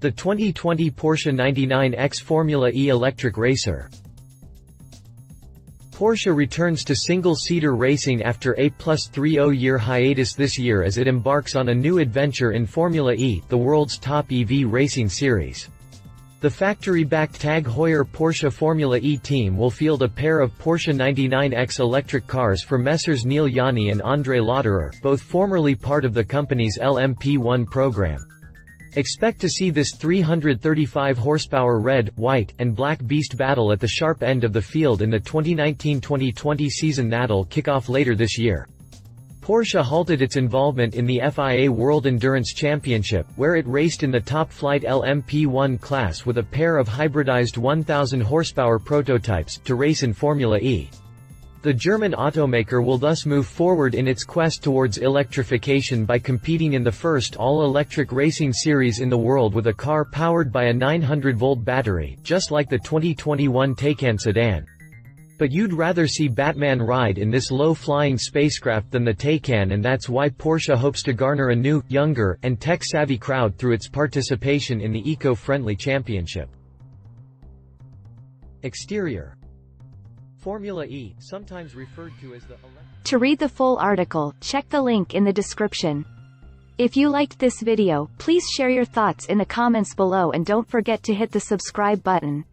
The 2020 Porsche 99X Formula E electric racer. Porsche returns to single-seater racing after a +30-year hiatus this year as it embarks on a new adventure in Formula E, the world's top EV racing series. The factory-backed TAG Heuer Porsche Formula E team will field a pair of Porsche 99X electric cars for Messrs Neel Jani and Lotterer, both formerly part of the company's LMP1 program. Expect to see this 335 horsepower red, white, and black beast battle at the sharp end of the field in the 2019-2020 season that'll kick off later this year. Porsche halted its involvement in the FIA World Endurance Championship, where it raced in the top-flight LMP1 class with a pair of hybridized 1,000 horsepower prototypes, to race in Formula E. The German automaker will thus move forward in its quest towards electrification by competing in the first all-electric racing series in the world with a car powered by a 900-volt battery, just like the 2021 Taycan sedan. But you'd rather see Batman ride in this low-flying spacecraft than the Taycan, and that's why Porsche hopes to garner a new, younger, and tech-savvy crowd through its participation in the eco-friendly championship. Exterior. Formula E, sometimes referred to as the To read the full article, check the link in the description. If you liked this video, please share your thoughts in the comments below and don't forget to hit the subscribe button.